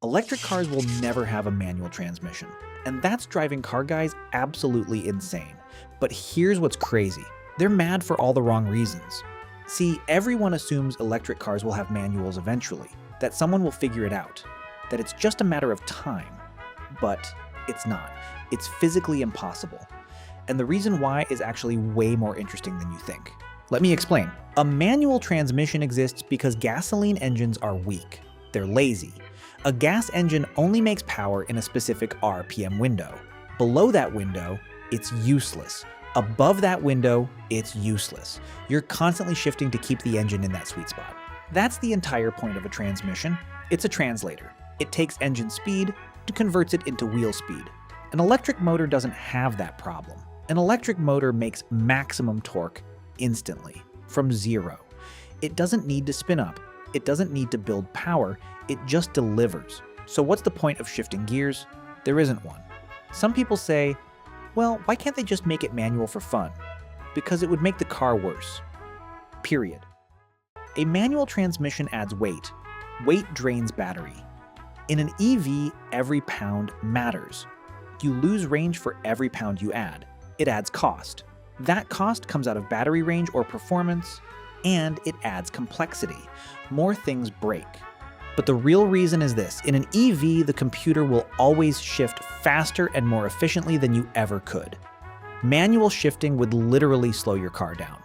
Electric cars will never have a manual transmission, and that's driving car guys absolutely insane. But here's what's crazy. They're mad for all the wrong reasons. See, everyone assumes electric cars will have manuals eventually, that someone will figure it out, that it's just a matter of time. But it's not. It's physically impossible. And the reason why is actually way more interesting than you think. Let me explain. A manual transmission exists because gasoline engines are weak. They're lazy. A gas engine only makes power in a specific RPM window. Below that window, it's useless. Above that window, it's useless. You're constantly shifting to keep the engine in that sweet spot. That's the entire point of a transmission. It's a translator. It takes engine speed and converts it into wheel speed. An electric motor doesn't have that problem. An electric motor makes maximum torque instantly, from zero. It doesn't need to spin up. It doesn't need to build power. It just delivers. So what's the point of shifting gears? There isn't one. Some people say, well, why can't they just make it manual for fun? Because it would make the car worse. Period. A manual transmission adds weight. Weight drains battery. In an EV, every pound matters. You lose range for every pound you add. It adds cost. That cost comes out of battery range or performance, and it adds complexity. More things break. But the real reason is this. In an EV, the computer will always shift faster and more efficiently than you ever could. Manual shifting would literally slow your car down.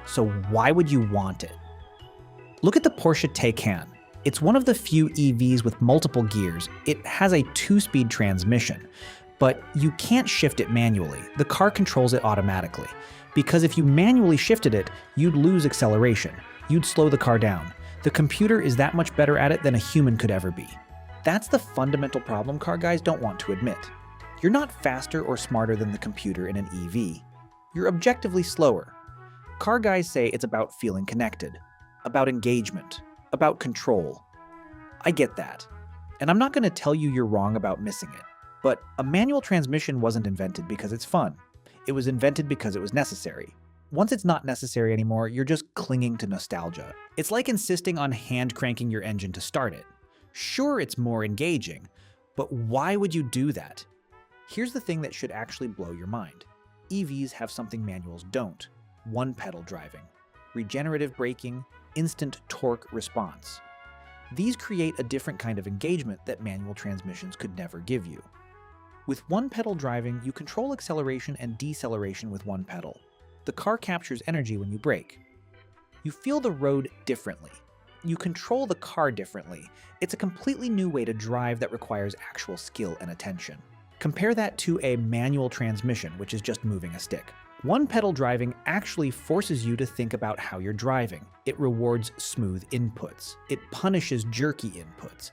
So why would you want it? Look at the Porsche Taycan. It's one of the few EVs with multiple gears. It has a 2-speed transmission, but you can't shift it manually. The car controls it automatically. Because if you manually shifted it, you'd lose acceleration. You'd slow the car down. The computer is that much better at it than a human could ever be. That's the fundamental problem car guys don't want to admit. You're not faster or smarter than the computer in an EV. You're objectively slower. Car guys say it's about feeling connected, about engagement, about control. I get that. And I'm not going to tell you you're wrong about missing it. But a manual transmission wasn't invented because it's fun. It was invented because it was necessary. Once it's not necessary anymore, you're just clinging to nostalgia. It's like insisting on hand cranking your engine to start it. Sure, it's more engaging, but why would you do that? Here's the thing that should actually blow your mind. EVs have something manuals don't. One-pedal driving, regenerative braking, instant torque response. These create a different kind of engagement that manual transmissions could never give you. With one-pedal driving, you control acceleration and deceleration with one pedal. The car captures energy when you brake. You feel the road differently. You control the car differently. It's a completely new way to drive that requires actual skill and attention. Compare that to a manual transmission, which is just moving a stick. One-pedal driving actually forces you to think about how you're driving. It rewards smooth inputs. It punishes jerky inputs.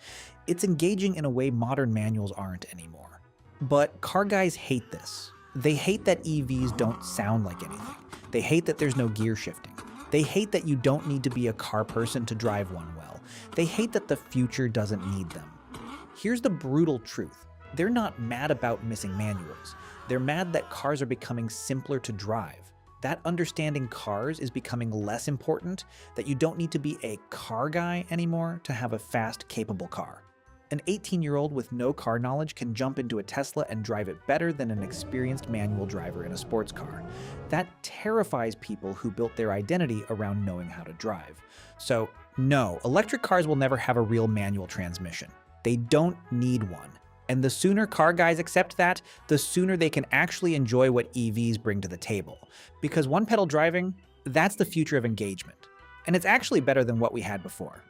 It's engaging in a way modern manuals aren't anymore. But car guys hate this. They hate that EVs don't sound like anything. They hate that there's no gear shifting. They hate that you don't need to be a car person to drive one well. They hate that the future doesn't need them. Here's the brutal truth. They're not mad about missing manuals. They're mad that cars are becoming simpler to drive. That understanding cars is becoming less important, that you don't need to be a car guy anymore to have a fast, capable car. An 18-year-old with no car knowledge can jump into a Tesla and drive it better than an experienced manual driver in a sports car. That terrifies people who built their identity around knowing how to drive. So, no, electric cars will never have a real manual transmission. They don't need one. And the sooner car guys accept that, the sooner they can actually enjoy what EVs bring to the table. Because one-pedal driving, that's the future of engagement. And it's actually better than what we had before.